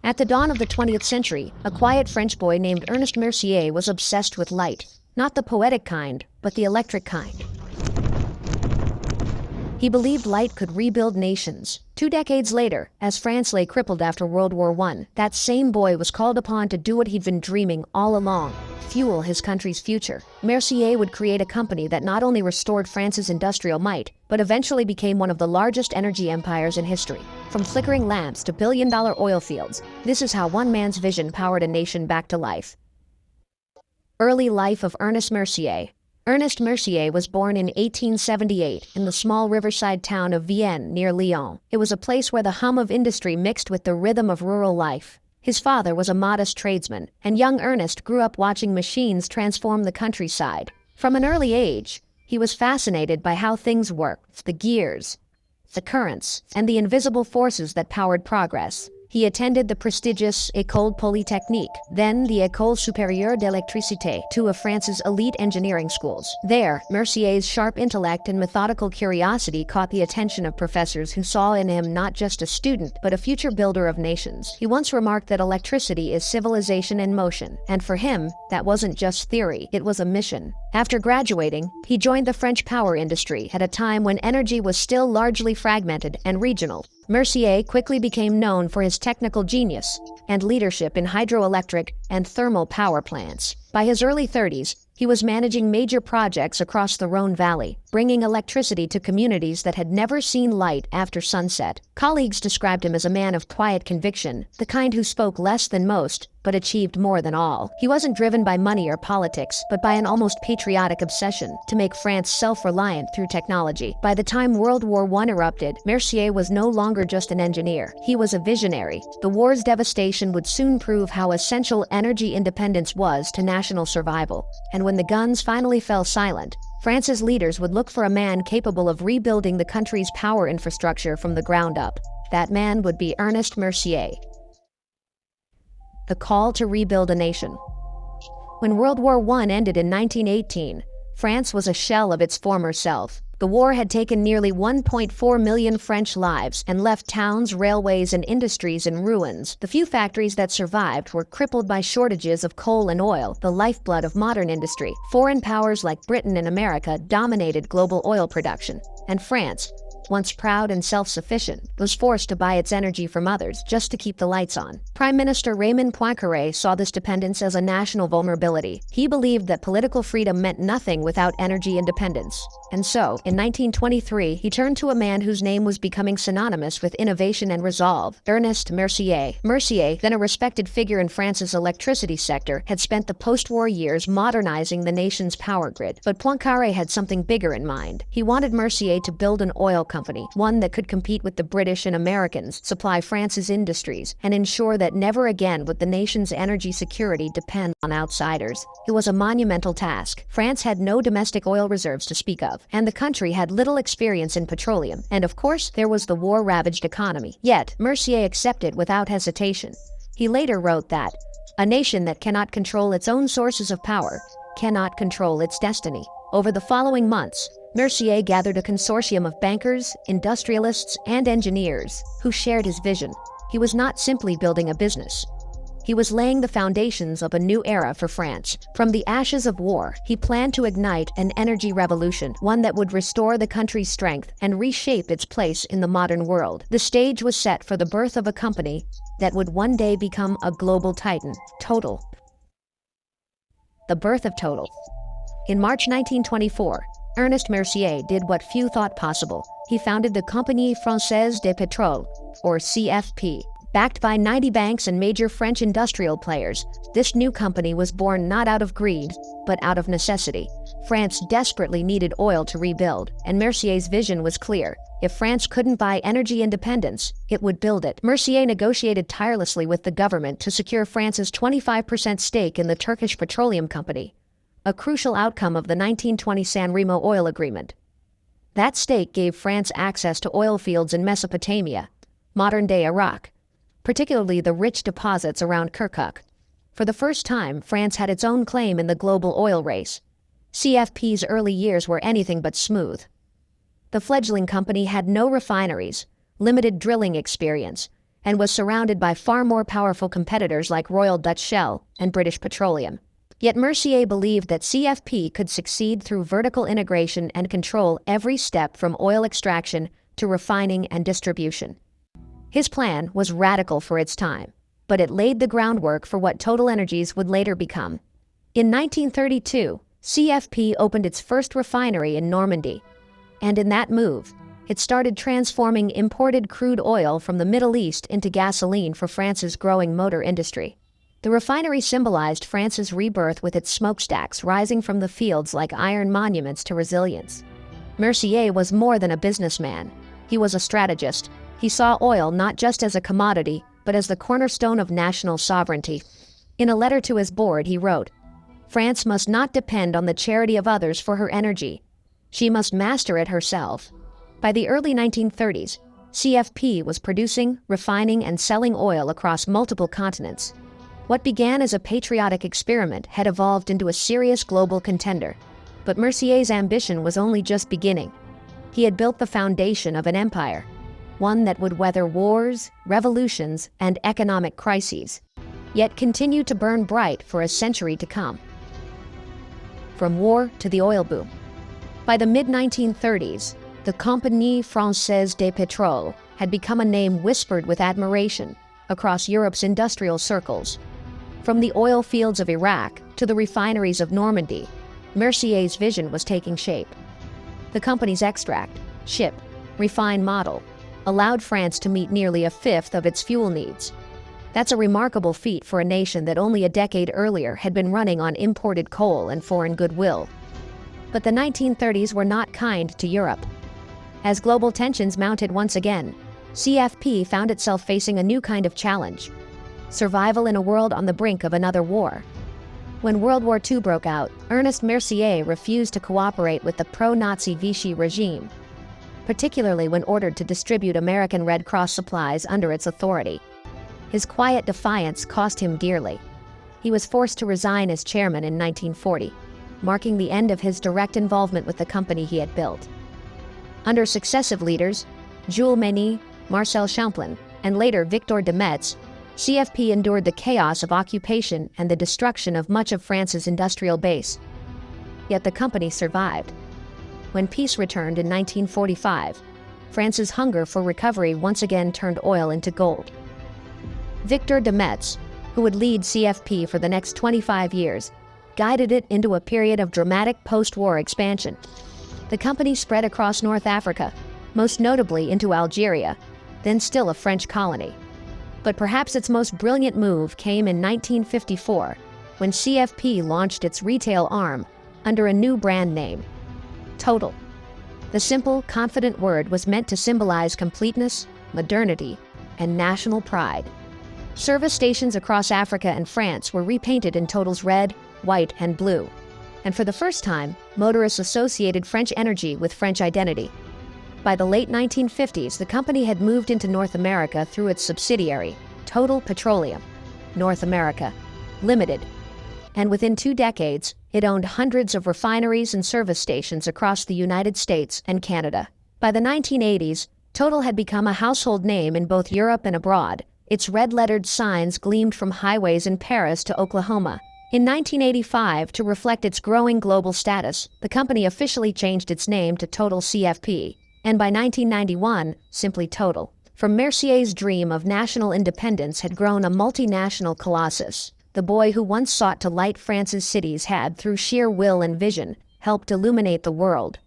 At the dawn of the 20th century, a quiet French boy named Ernest Mercier was obsessed with light. Not the poetic kind, but the electric kind. He believed light could rebuild nations. 2 decades later, as France lay crippled after World War I, that same boy was called upon to do what he'd been dreaming all along: fuel his country's future. Mercier would create a company that not only restored France's industrial might, but eventually became one of the largest energy empires in history. From flickering lamps to billion-dollar oil fields, this is how one man's vision powered a nation back to life. Early life of Ernest Mercier. Ernest Mercier was born in 1878 in the small riverside town of Vienne near Lyon. It was a place where the hum of industry mixed with the rhythm of rural life. His father was a modest tradesman, and young Ernest grew up watching machines transform the countryside. From an early age, he was fascinated by how things worked: the gears, the currents, and the invisible forces that powered progress. He attended the prestigious École Polytechnique, then the École Supérieure d'Électricité, 2 of France's elite engineering schools. There, Mercier's sharp intellect and methodical curiosity caught the attention of professors who saw in him not just a student, but a future builder of nations. He once remarked that electricity is civilization in motion, and for him, that wasn't just theory, it was a mission. After graduating, he joined the French power industry at a time when energy was still largely fragmented and regional. Mercier quickly became known for his technical genius and leadership in hydroelectric and thermal power plants. By his early 30s, he was managing major projects across the Rhone Valley, bringing electricity to communities that had never seen light after sunset. Colleagues described him as a man of quiet conviction, the kind who spoke less than most, but achieved more than all. He wasn't driven by money or politics, but by an almost patriotic obsession to make France self-reliant through technology. By the time World War I erupted, Mercier was no longer just an engineer. He was a visionary. The war's devastation would soon prove how essential energy independence was to national survival. And when the guns finally fell silent, France's leaders would look for a man capable of rebuilding the country's power infrastructure from the ground up. That man would be Ernest Mercier. The call to rebuild a nation. When World War I ended in 1918, France was a shell of its former self. The war had taken nearly 1.4 million French lives and left towns, railways, and industries in ruins. The few factories that survived were crippled by shortages of coal and oil, the lifeblood of modern industry. Foreign powers like Britain and America dominated global oil production, and France, once proud and self-sufficient, was forced to buy its energy from others just to keep the lights on. Prime Minister Raymond Poincaré saw this dependence as a national vulnerability. He believed that political freedom meant nothing without energy independence. And so, in 1923, he turned to a man whose name was becoming synonymous with innovation and resolve: Ernest Mercier. Mercier, then a respected figure in France's electricity sector, had spent the post-war years modernizing the nation's power grid. But Poincaré had something bigger in mind. He wanted Mercier to build an oil company, one that could compete with the British and Americans, supply France's industries, and ensure that never again would the nation's energy security depend on outsiders. It was a monumental task. France had no domestic oil reserves to speak of, and the country had little experience in petroleum. And of course, there was the war-ravaged economy. Yet, Mercier accepted without hesitation. He later wrote that, "A nation that cannot control its own sources of power cannot control its destiny." Over the following months, Mercier gathered a consortium of bankers, industrialists, and engineers who shared his vision. He was not simply building a business. He was laying the foundations of a new era for France. From the ashes of war, he planned to ignite an energy revolution, one that would restore the country's strength and reshape its place in the modern world. The stage was set for the birth of a company that would one day become a global titan: Total. The birth of Total. In March 1924, Ernest Mercier did what few thought possible. He founded the Compagnie française de pétroles, or CFP. Backed by 90 banks and major French industrial players, this new company was born not out of greed, but out of necessity. France desperately needed oil to rebuild, and Mercier's vision was clear. If France couldn't buy energy independence, it would build it. Mercier negotiated tirelessly with the government to secure France's 25% stake in the Turkish Petroleum Company, a crucial outcome of the 1920 San Remo oil agreement. That stake gave France access to oil fields in Mesopotamia, modern-day Iraq, particularly the rich deposits around Kirkuk. For the first time, France had its own claim in the global oil race. CFP's early years were anything but smooth. The fledgling company had no refineries, limited drilling experience, and was surrounded by far more powerful competitors like Royal Dutch Shell and British Petroleum. Yet Mercier believed that CFP could succeed through vertical integration and control every step from oil extraction to refining and distribution. His plan was radical for its time, but it laid the groundwork for what TotalEnergies would later become. In 1932, CFP opened its first refinery in Normandy, and in that move, it started transforming imported crude oil from the Middle East into gasoline for France's growing motor industry. The refinery symbolized France's rebirth with its smokestacks rising from the fields like iron monuments to resilience. Mercier was more than a businessman. He was a strategist. He saw oil not just as a commodity, but as the cornerstone of national sovereignty. In a letter to his board, he wrote, "France must not depend on the charity of others for her energy. She must master it herself." By the early 1930s, CFP was producing, refining, and selling oil across multiple continents. What began as a patriotic experiment had evolved into a serious global contender. But Mercier's ambition was only just beginning. He had built the foundation of an empire, one that would weather wars, revolutions, and economic crises, yet continue to burn bright for a century to come. From war to the oil boom. By the mid-1930s, the Compagnie française des pétroles had become a name whispered with admiration across Europe's industrial circles. From the oil fields of Iraq to the refineries of Normandy, Mercier's vision was taking shape. The company's extract, ship, refine model allowed France to meet nearly a fifth of its fuel needs. That's a remarkable feat for a nation that only a decade earlier had been running on imported coal and foreign goodwill. But the 1930s were not kind to Europe. As global tensions mounted once again, CFP found itself facing a new kind of challenge: survival in a world on the brink of another war. When World War II broke out, Ernest Mercier refused to cooperate with the pro-Nazi Vichy regime, particularly when ordered to distribute American Red Cross supplies under its authority. His quiet defiance cost him dearly. He was forced to resign as chairman in 1940, marking the end of his direct involvement with the company he had built. Under successive leaders, Jules Mény, Marcel Champlain, and later Victor de Metz, CFP endured the chaos of occupation and the destruction of much of France's industrial base. Yet the company survived. When peace returned in 1945, France's hunger for recovery once again turned oil into gold. Victor de Metz, who would lead CFP for the next 25 years, guided it into a period of dramatic post-war expansion. The company spread across North Africa, most notably into Algeria, then still a French colony. But perhaps its most brilliant move came in 1954, when CFP launched its retail arm under a new brand name, Total. The simple, confident word was meant to symbolize completeness, modernity, and national pride. Service stations across Africa and France were repainted in Total's red, white, and blue. And for the first time, motorists associated French energy with French identity. By the late 1950s, the company had moved into North America through its subsidiary, Total Petroleum, North America, Limited. And within 2 decades, it owned hundreds of refineries and service stations across the United States and Canada. By the 1980s, Total had become a household name in both Europe and abroad. Its red-lettered signs gleamed from highways in Paris to Oklahoma. In 1985, to reflect its growing global status, the company officially changed its name to Total CFP. And by 1991, simply Total. From Mercier's dream of national independence had grown a multinational colossus. The boy who once sought to light France's cities had, through sheer will and vision, helped illuminate the world.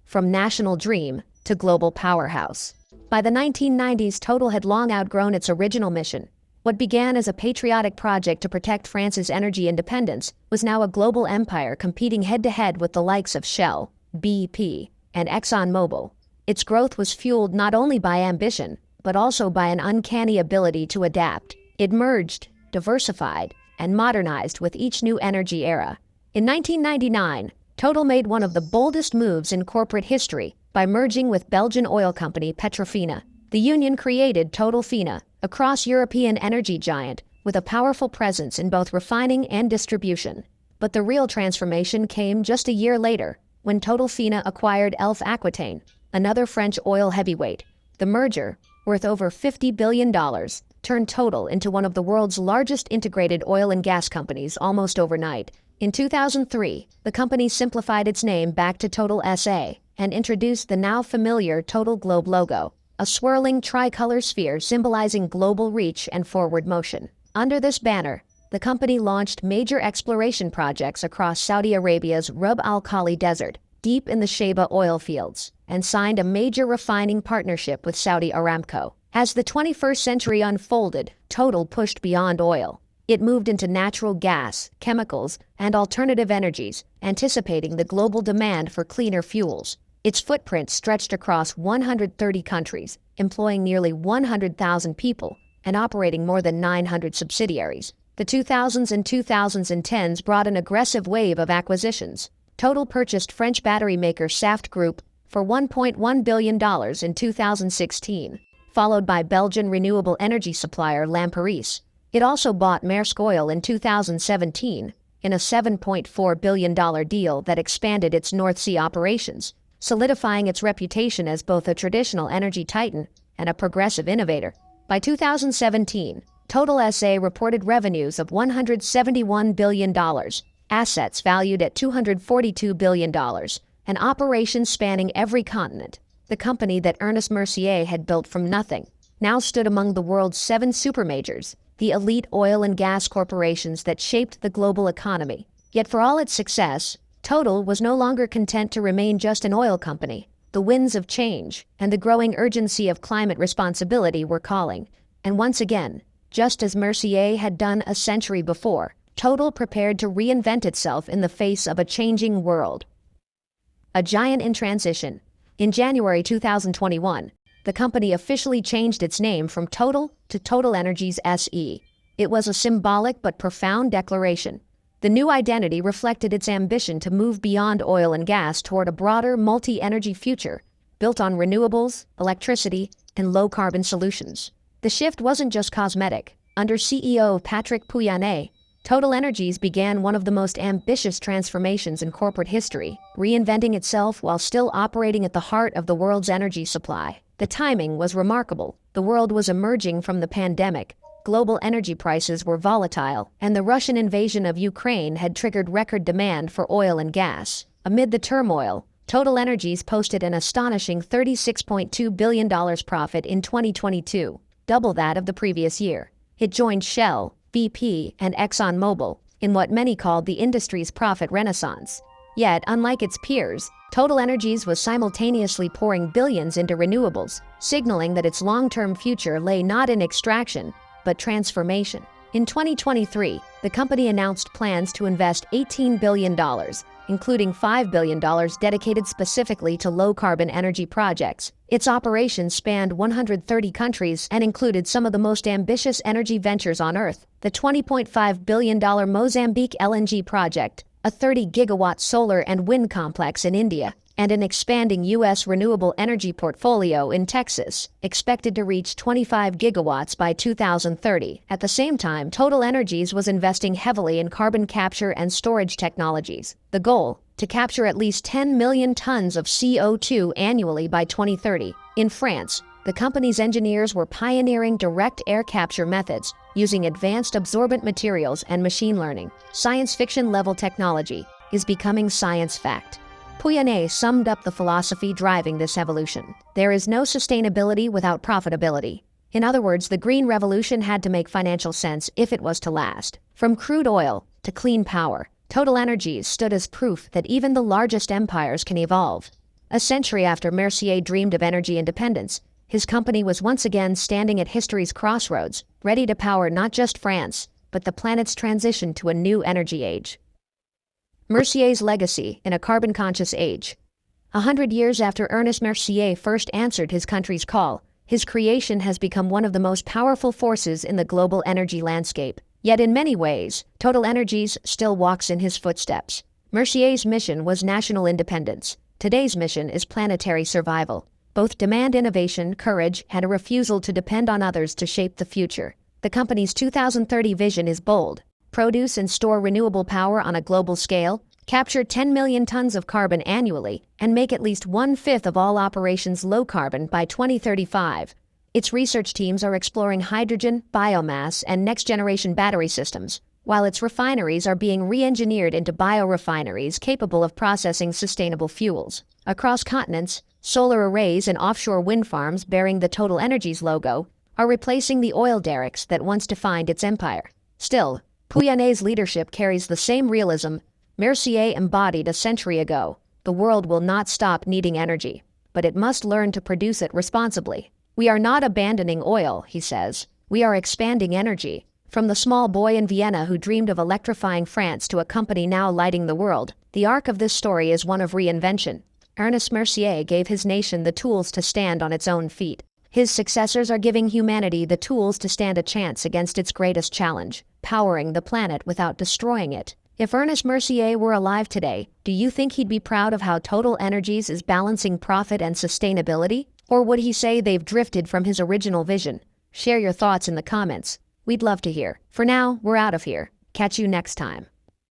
From national dream to global powerhouse. By the 1990s, Total had long outgrown its original mission. What began as a patriotic project to protect France's energy independence was now a global empire competing head-to-head with the likes of Shell, BP, and ExxonMobil. Its growth was fueled not only by ambition, but also by an uncanny ability to adapt. It merged, diversified, and modernized with each new energy era. In 1999, Total made one of the boldest moves in corporate history by merging with Belgian oil company PetroFina. The union created TotalFina, a cross-European energy giant with a powerful presence in both refining and distribution. But the real transformation came just a year later, when TotalFina acquired Elf Aquitaine, another French oil heavyweight. The merger, worth over $50 billion, turned Total into one of the world's largest integrated oil and gas companies almost overnight. In 2003, the company simplified its name back to Total SA and introduced the now familiar Total Globe logo, a swirling tricolor sphere symbolizing global reach and forward motion. Under this banner, the company launched major exploration projects across Saudi Arabia's Rub al Khali Desert, deep in the Sheba oil fields, and signed a major refining partnership with Saudi Aramco. As the 21st century unfolded, Total pushed beyond oil. It moved into natural gas, chemicals, and alternative energies, anticipating the global demand for cleaner fuels. Its footprint stretched across 130 countries, employing nearly 100,000 people and operating more than 900 subsidiaries. The 2000s and 2010s brought an aggressive wave of acquisitions. Total purchased French battery maker Saft Group for $1.1 billion in 2016, followed by Belgian renewable energy supplier Lamperis. It also bought Maersk Oil in 2017 in a $7.4 billion deal that expanded its North Sea operations, solidifying its reputation as both a traditional energy titan and a progressive innovator. By 2017, Total SA reported revenues of $171 billion, assets valued at $242 billion, and operations spanning every continent. The company that Ernest Mercier had built from nothing now stood among the world's 7 supermajors, the elite oil and gas corporations that shaped the global economy. Yet for all its success, Total was no longer content to remain just an oil company. The winds of change and the growing urgency of climate responsibility were calling. And once again, just as Mercier had done a century before, Total prepared to reinvent itself in the face of a changing world. A giant in transition. In January 2021, the company officially changed its name from Total to TotalEnergies SE. It was a symbolic but profound declaration. The new identity reflected its ambition to move beyond oil and gas toward a broader multi-energy future, built on renewables, electricity, and low-carbon solutions. The shift wasn't just cosmetic. Under CEO Patrick Pouyanné, TotalEnergies began one of the most ambitious transformations in corporate history, reinventing itself while still operating at the heart of the world's energy supply. The timing was remarkable. The world was emerging from the pandemic, global energy prices were volatile, and the Russian invasion of Ukraine had triggered record demand for oil and gas. Amid the turmoil, TotalEnergies posted an astonishing $36.2 billion profit in 2022, double that of the previous year. It joined Shell, BP, and ExxonMobil in what many called the industry's profit renaissance. Yet, unlike its peers, TotalEnergies was simultaneously pouring billions into renewables, signaling that its long-term future lay not in extraction, but transformation. In 2023, the company announced plans to invest $18 billion, including $5 billion dedicated specifically to low-carbon energy projects. Its operations spanned 130 countries and included some of the most ambitious energy ventures on Earth: the $20.5 billion Mozambique LNG project, a 30-gigawatt solar and wind complex in India, and an expanding U.S. renewable energy portfolio in Texas, expected to reach 25 gigawatts by 2030. At the same time, TotalEnergies was investing heavily in carbon capture and storage technologies. The goal: to capture at least 10 million tons of CO2 annually by 2030. In France, the company's engineers were pioneering direct air capture methods using advanced absorbent materials and machine learning. Science fiction-level technology is becoming science fact. Pouyanné summed up the philosophy driving this evolution. There is no sustainability without profitability. In other words, the green revolution had to make financial sense if it was to last. From crude oil to clean power, TotalEnergies stood as proof that even the largest empires can evolve. A century after Mercier dreamed of energy independence, his company was once again standing at history's crossroads, ready to power not just France, but the planet's transition to a new energy age. Mercier's legacy in a carbon-conscious age. 100 years after Ernest Mercier first answered his country's call, his creation has become one of the most powerful forces in the global energy landscape. Yet in many ways, TotalEnergies still walks in his footsteps. Mercier's mission was national independence. Today's mission is planetary survival. Both demand innovation, courage, and a refusal to depend on others to shape the future. The company's 2030 vision is bold: produce and store renewable power on a global scale, capture 10 million tons of carbon annually, and make at least 1/5 of all operations low-carbon by 2035. Its research teams are exploring hydrogen, biomass, and next-generation battery systems, while its refineries are being re-engineered into biorefineries capable of processing sustainable fuels. Across continents, solar arrays and offshore wind farms bearing the TotalEnergies logo are replacing the oil derricks that once defined its empire. Still, Pouyanné's leadership carries the same realism Mercier embodied a century ago. The world will not stop needing energy, but it must learn to produce it responsibly. We are not abandoning oil, he says. We are expanding energy. From the small boy in Vienna who dreamed of electrifying France to a company now lighting the world, the arc of this story is one of reinvention. Ernest Mercier gave his nation the tools to stand on its own feet. His successors are giving humanity the tools to stand a chance against its greatest challenge, powering the planet without destroying it. If Ernest Mercier were alive today, do you think he'd be proud of how TotalEnergies is balancing profit and sustainability? Or would he say they've drifted from his original vision? Share your thoughts in the comments. We'd love to hear. For now, we're out of here. Catch you next time.